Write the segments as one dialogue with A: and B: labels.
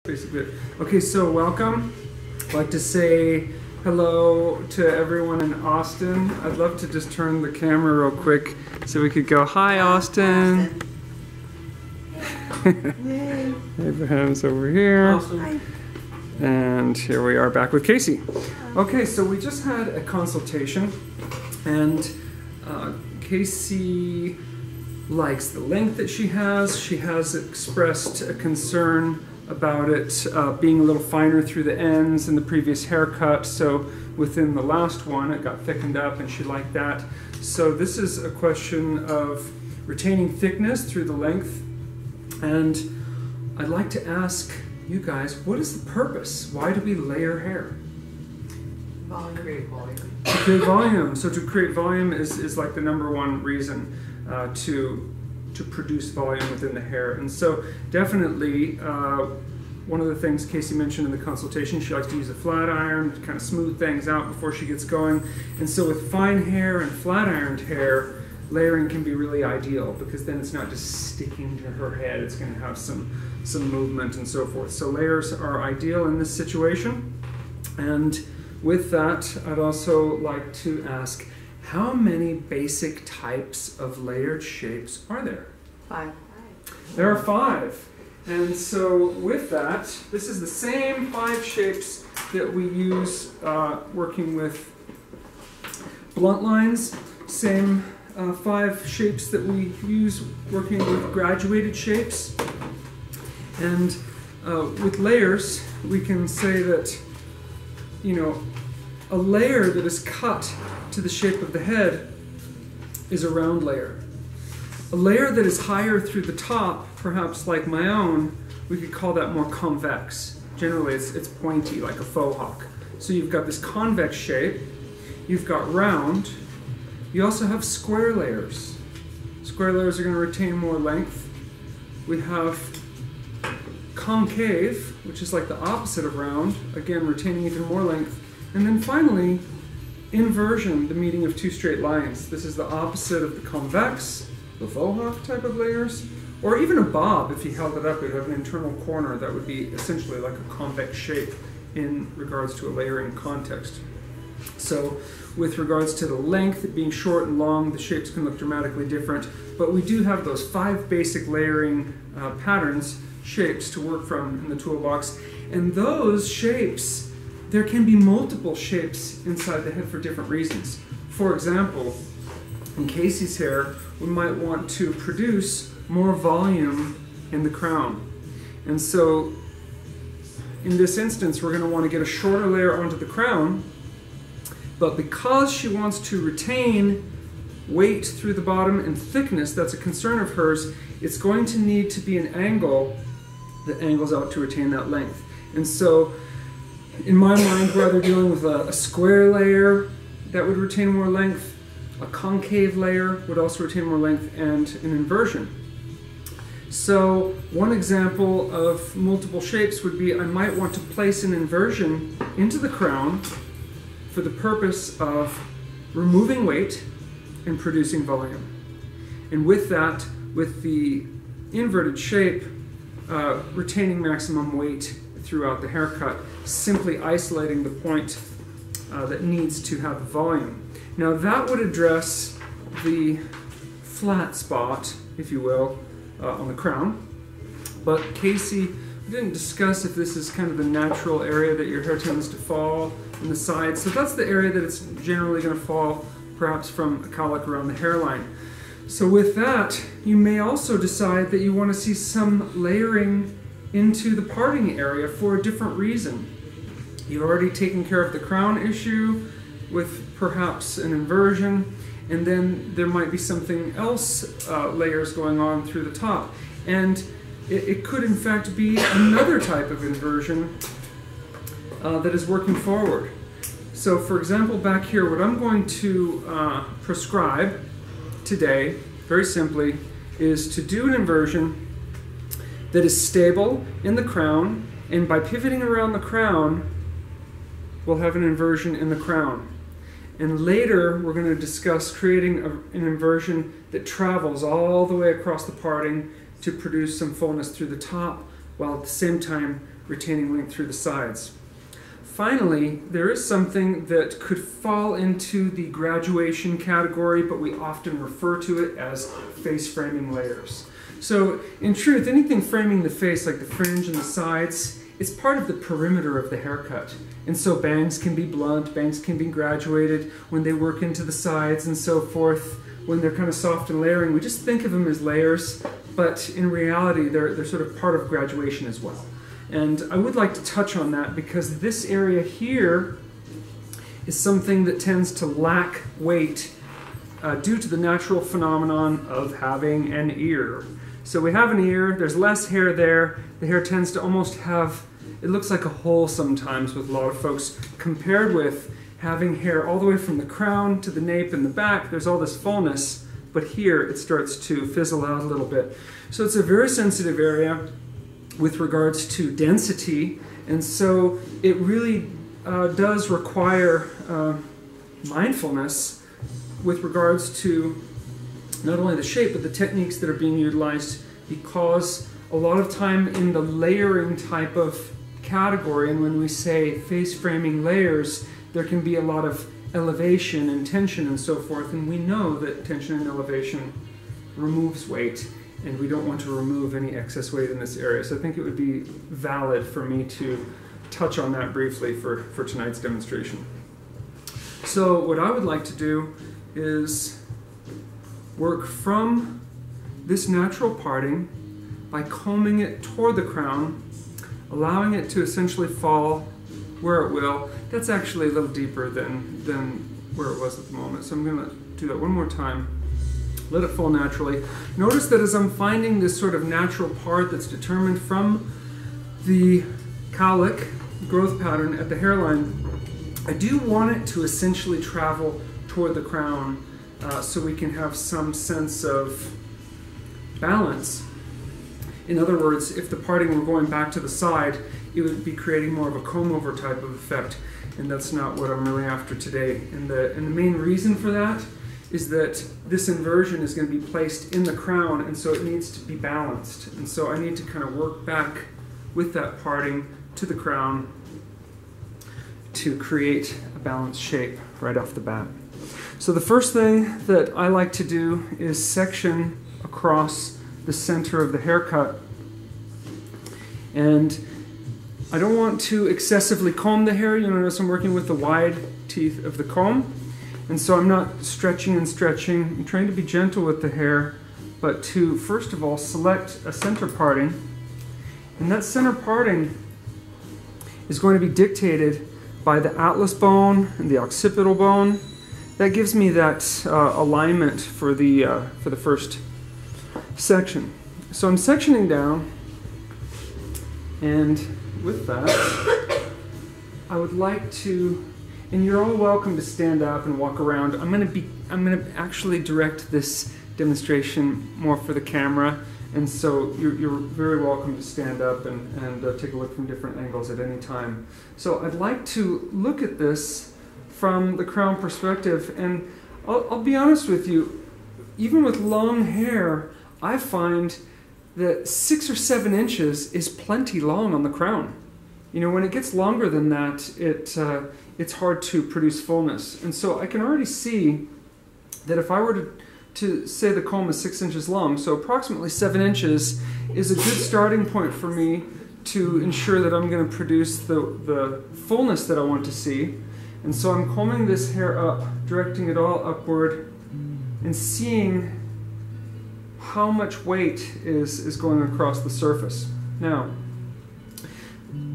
A: basically it. Okay, so welcome. I'd like to say hello to everyone in Austin. I'd love to just turn the camera real quick so we could go, hi Austin. Abraham's over here. Awesome. And here we are back with Casey. Okay, so we just had a consultation, and Casey likes the length that she has. She has expressed a concern about it being a little finer through the ends in the previous haircut. So within the last one, it got thickened up, and she liked that. So this is a question of retaining thickness through the length. And I'd like to ask you guys, what is the purpose? Why do we layer hair?
B: Volume. Create volume.
A: To create volume. So to create volume is like the #1 reason to produce volume within the hair. And so definitely one of the things Casey mentioned in the consultation, she likes to use a flat iron to kind of smooth things out before she gets going. And so with fine hair and flat ironed hair, layering can be really ideal, because then it's not just sticking to her head, it's going to have some movement and so forth. So layers are ideal in this situation. And with that, I'd also like to ask, how many basic types of layered shapes are there?
B: 5.
A: There are 5. And so with that, this is the same 5 shapes that we use working with blunt lines, same 5 shapes that we use working with graduated shapes. And with layers, we can say that, you know, a layer that is cut to the shape of the head is a round layer. A layer that is higher through the top, perhaps like my own, we could call that more convex. Generally, it's pointy, like a faux hawk. So you've got this convex shape, you've got round, you also have square layers. Square layers are going to retain more length. We have concave, which is like the opposite of round, again retaining even more length. And then finally, inversion, the meeting of 2 straight lines. This is the opposite of the convex, the faux hawk type of layers, or even a bob. If you held it up, it would have an internal corner that would be essentially like a convex shape in regards to a layering context. So with regards to the length, it being short and long, the shapes can look dramatically different, but we do have those 5 basic layering patterns, shapes to work from in the toolbox. And those shapes, there can be multiple shapes inside the head for different reasons. For example, in Casey's hair, we might want to produce more volume in the crown. And so in this instance, we're going to want to get a shorter layer onto the crown, but because she wants to retain weight through the bottom and thickness, that's a concern of hers, it's going to need to be an angle that angles out to retain that length. And so in my mind, we're either dealing with a square layer that would retain more length, a concave layer would also retain more length, and an inversion. So one example of multiple shapes would be, I might want to place an inversion into the crown for the purpose of removing weight and producing volume. And with that, with the inverted shape, retaining maximum weight throughout the haircut, simply isolating the point that needs to have volume. Now that would address the flat spot, if you will, on the crown. But Casey, we didn't discuss if this is kind of the natural area that your hair tends to fall in the sides. So that's the area that it's generally going to fall, perhaps from a cowlick around the hairline. So with that, you may also decide that you want to see some layering into the parting area for a different reason. You've already taken care of the crown issue with perhaps an inversion, and then there might be something else, layers going on through the top. And it could in fact be another type of inversion that is working forward. So for example, back here, what I'm going to prescribe today, very simply, is to do an inversion that is stable in the crown, and by pivoting around the crown, we'll have an inversion in the crown. And later, we're going to discuss creating an inversion that travels all the way across the parting to produce some fullness through the top, while at the same time retaining length through the sides. Finally, there is something that could fall into the graduation category, but we often refer to it as face framing layers. So in truth, anything framing the face, like the fringe and the sides, is part of the perimeter of the haircut. And so bangs can be blunt, bangs can be graduated when they work into the sides and so forth. When they're kind of soft and layering, we just think of them as layers, but in reality, they're sort of part of graduation as well. And I would like to touch on that because this area here is something that tends to lack weight due to the natural phenomenon of having an ear. So we have an ear, there's less hair there, the hair tends to almost have, it looks like a hole sometimes with a lot of folks, compared with having hair all the way from the crown to the nape and the back. There's all this fullness, but here it starts to fizzle out a little bit. So it's a very sensitive area with regards to density, and so it really does require mindfulness with regards to not only the shape but the techniques that are being utilized, because a lot of time in the layering type of category, and when we say face framing layers, there can be a lot of elevation and tension and so forth, and we know that tension and elevation removes weight, and we don't want to remove any excess weight in this area. So I think it would be valid for me to touch on that briefly for tonight's demonstration. So what I would like to do is work from this natural parting by combing it toward the crown, allowing it to essentially fall where it will. That's actually a little deeper than where it was at the moment. So I'm going to do that one more time. Let it fall naturally. Notice that as I'm finding this sort of natural part that's determined from the cowlick growth pattern at the hairline, I do want it to essentially travel toward the crown so we can have some sense of balance. In other words, if the parting were going back to the side, it would be creating more of a comb-over type of effect, and that's not what I'm really after today. And the main reason for that is that this inversion is going to be placed in the crown, and so it needs to be balanced. And so I need to kind of work back with that parting to the crown to create a balanced shape right off the bat. So the first thing that I like to do is section across the center of the haircut. And I don't want to excessively comb the hair. You'll notice I'm working with the wide teeth of the comb. And so I'm not stretching and stretching. I'm trying to be gentle with the hair, but to, first of all, select a center parting. And that center parting is going to be dictated by the atlas bone and the occipital bone. That gives me that alignment for the first section. So I'm sectioning down, and with that, I would like to, and you're all welcome to stand up and walk around. I'm going to actually direct this demonstration more for the camera, and so you're very welcome to stand up and take a look from different angles at any time. So I'd like to look at this from the crown perspective, and I'll be honest with you, even with long hair, I find that 6 or 7 inches is plenty long on the crown. You know, when it gets longer than that, it's hard to produce fullness. And so I can already see that if I were to say the comb is 6 inches long, so approximately 7 inches is a good starting point for me to ensure that I'm going to produce the fullness that I want to see. And so I'm combing this hair up, directing it all upward, and seeing how much weight is going across the surface. Now,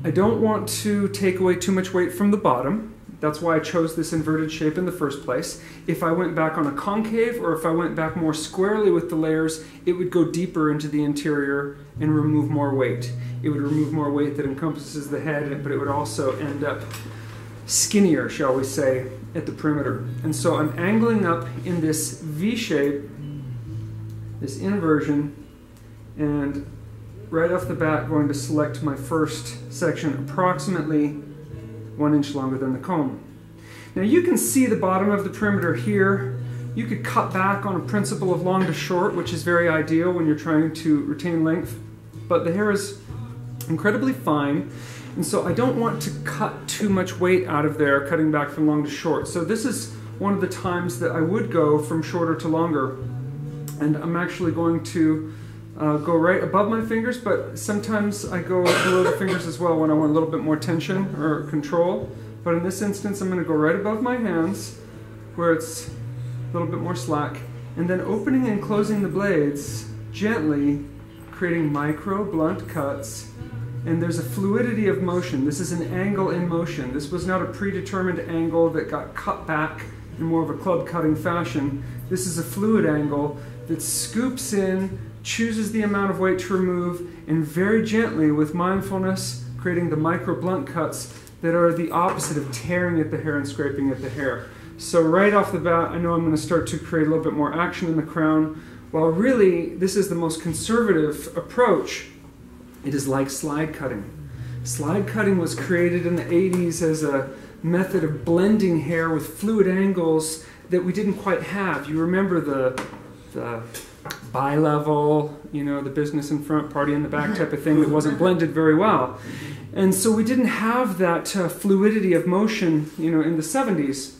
A: I don't want to take away too much weight from the bottom. That's why I chose this inverted shape in the first place. If I went back on a concave, or if I went back more squarely with the layers, it would go deeper into the interior and remove more weight. It would remove more weight that encompasses the head, but it would also end up skinnier, shall we say, at the perimeter. And so I'm angling up in this V shape, this inversion, and right off the bat going to select my first section approximately 1 inch longer than the comb. Now you can see the bottom of the perimeter here. You could cut back on a principle of long to short, which is very ideal when you're trying to retain length, but the hair is incredibly fine. And so I don't want to cut too much weight out of there, cutting back from long to short. So this is one of the times that I would go from shorter to longer. And I'm actually going to go right above my fingers, but sometimes I go below the fingers as well when I want a little bit more tension or control. But in this instance, I'm going to go right above my hands where it's a little bit more slack, and then opening and closing the blades gently, creating micro blunt cuts. And there's a fluidity of motion. This is an angle in motion. This was not a predetermined angle that got cut back in more of a club cutting fashion. This is a fluid angle that scoops in, chooses the amount of weight to remove, and very gently, with mindfulness, creating the micro blunt cuts that are the opposite of tearing at the hair and scraping at the hair. So right off the bat, I know I'm going to start to create a little bit more action in the crown, while really this is the most conservative approach. It is like slide cutting. Slide cutting was created in the 80s as a method of blending hair with fluid angles that we didn't quite have. You remember the bi-level, you know, the business in front, party in the back type of thing that wasn't blended very well. And so we didn't have that fluidity of motion, you know, in the 70s.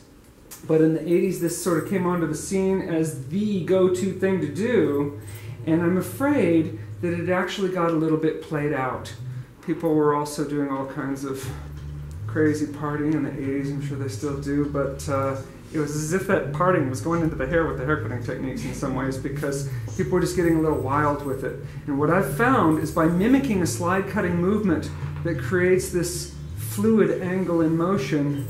A: But in the 80s, this sort of came onto the scene as the go-to thing to do. And I'm afraid that it actually got a little bit played out. People were also doing all kinds of crazy partying in the 80s. I'm sure they still do, but it was as if that partying was going into the hair with the hair cutting techniques in some ways, because people were just getting a little wild with it. And what I've found is by mimicking a slide cutting movement that creates this fluid angle in motion,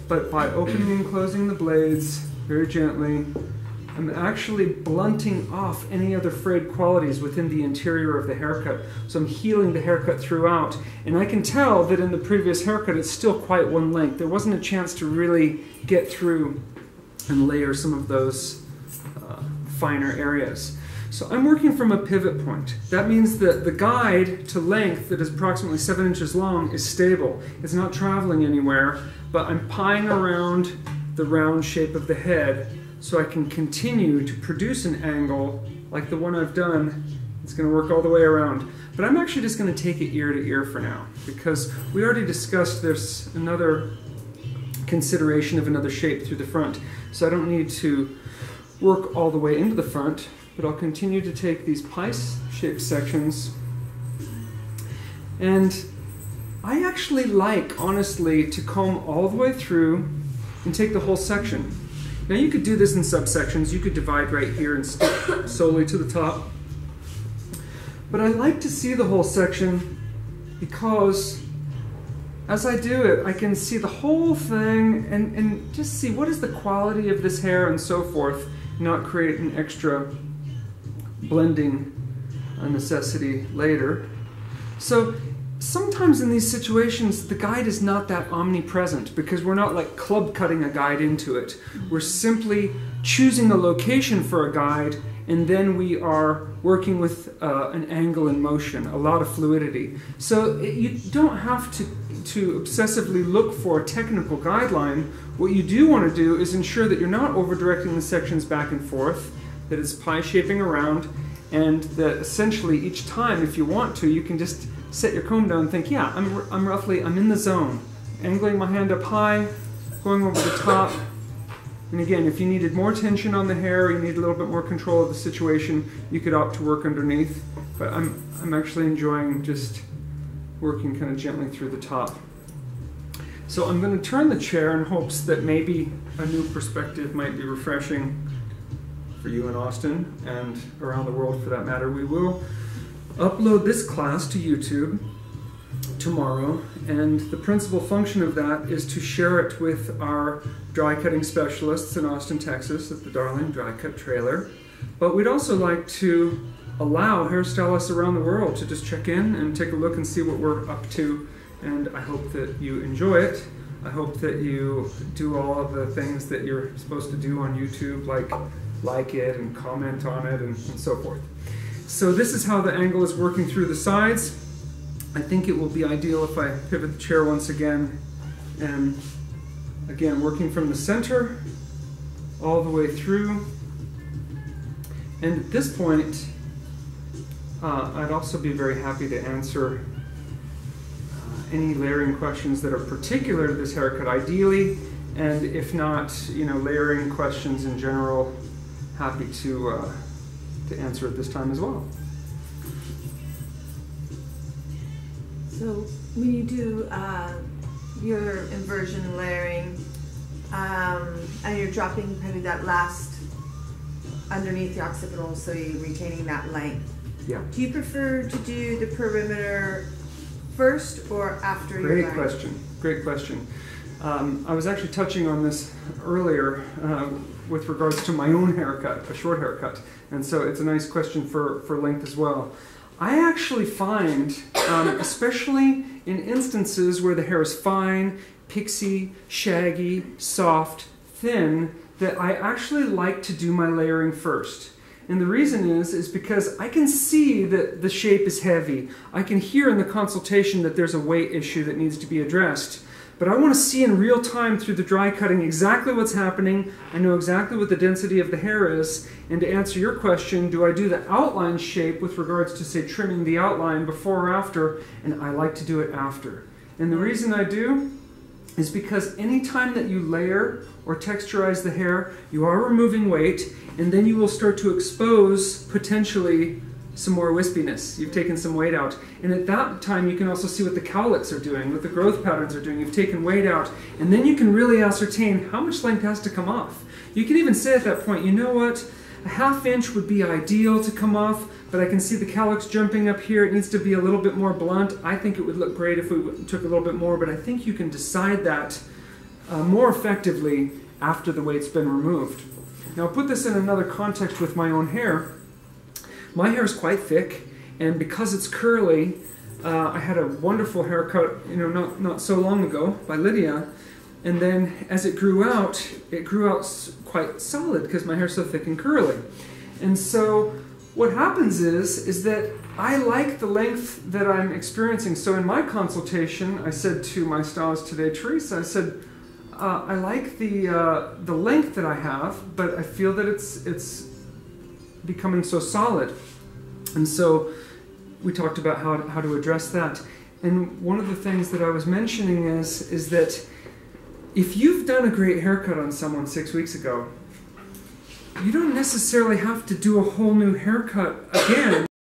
A: but by opening and closing the blades very gently, I'm actually blunting off any other frayed qualities within the interior of the haircut. So I'm healing the haircut throughout. And I can tell that in the previous haircut it's still quite one length. There wasn't a chance to really get through and layer some of those finer areas. So I'm working from a pivot point. That means that the guide to length that is approximately 7 inches long is stable. It's not traveling anywhere, but I'm pieing around the round shape of the head so I can continue to produce an angle like the one I've done. It's going to work all the way around. But I'm actually just going to take it ear to ear for now, because we already discussed there's another consideration of another shape through the front. So I don't need to work all the way into the front, but I'll continue to take these pie-shaped sections. And I actually like, honestly, to comb all the way through and take the whole section. Now you could do this in subsections. You could divide right here and stick solely to the top. But I like to see the whole section because as I do it, I can see the whole thing and just see what is the quality of this hair and so forth, not create an extra blending necessity later. So sometimes in these situations, the guide is not that omnipresent because we're not like club cutting a guide into it. We're simply choosing a location for a guide, and then we are working with an angle in motion, a lot of fluidity. So you don't have to obsessively look for a technical guideline. What you do want to do is ensure that you're not over-directing the sections back and forth, that it's pie shaping around, and that essentially each time, if you want to, you can just set your comb down and think, yeah, I'm in the zone. Angling my hand up high, going over the top. And again, if you needed more tension on the hair, you need a little bit more control of the situation, you could opt to work underneath. But I'm actually enjoying just working kind of gently through the top. So I'm going to turn the chair in hopes that maybe a new perspective might be refreshing for you in Austin and around the world for that matter. We will upload this class to YouTube tomorrow, and the principal function of that is to share it with our dry cutting specialists in Austin, Texas at the Darling DryCut Trailer. But we'd also like to allow hairstylists around the world to just check in and take a look and see what we're up to, and I hope that you enjoy it. I hope that you do all of the things that you're supposed to do on YouTube, like it and comment on it and so forth. So this is how the angle is working through the sides. I think it will be ideal if I pivot the chair once again, and again working from the center all the way through. And at this point, I'd also be very happy to answer any layering questions that are particular to this haircut, ideally, and if not, layering questions in general, happy to answer at this time as well.
C: So when you do your inversion layering, and you're dropping maybe that last underneath the occipital, so you're retaining that length.
A: Yeah.
C: Do you prefer to do the perimeter first or after your line?
A: Great question. I was actually touching on this earlier with regards to my own haircut, a short haircut, and so it's a nice question for length as well. I actually find, especially in instances where the hair is fine, pixie, shaggy, soft, thin, that I actually like to do my layering first. And the reason is because I can see that the shape is heavy. I can hear in the consultation that there's a weight issue that needs to be addressed. But I want to see in real time through the dry cutting exactly what's happening. I know exactly what the density of the hair is. And to answer your question, do I do the outline shape with regards to, say, trimming the outline before or after? And I like to do it after. And the reason I do is because any time that you layer or texturize the hair, you are removing weight, and then you will start to expose potentially some more wispiness. You've taken some weight out. And at that time, you can also see what the cowlicks are doing, what the growth patterns are doing. You've taken weight out, and then you can really ascertain how much length has to come off. You can even say at that point, you know what, a ½ inch would be ideal to come off, but I can see the cowlicks jumping up here. It needs to be a little bit more blunt. I think it would look great if we took a little bit more, but I think you can decide that more effectively after the weight's been removed. Now, I'll put this in another context with my own hair. My hair is quite thick, and because it's curly, I had a wonderful haircut, not so long ago by Lydia, and then as it grew out quite solid because my hair's so thick and curly. And so what happens is that I like the length that I'm experiencing. So in my consultation, I said to my stylist today, Teresa, I said, I like the length that I have, but I feel that it's becoming so solid. And so we talked about how to address that. And one of the things that I was mentioning is that if you've done a great haircut on someone 6 weeks ago, you don't necessarily have to do a whole new haircut again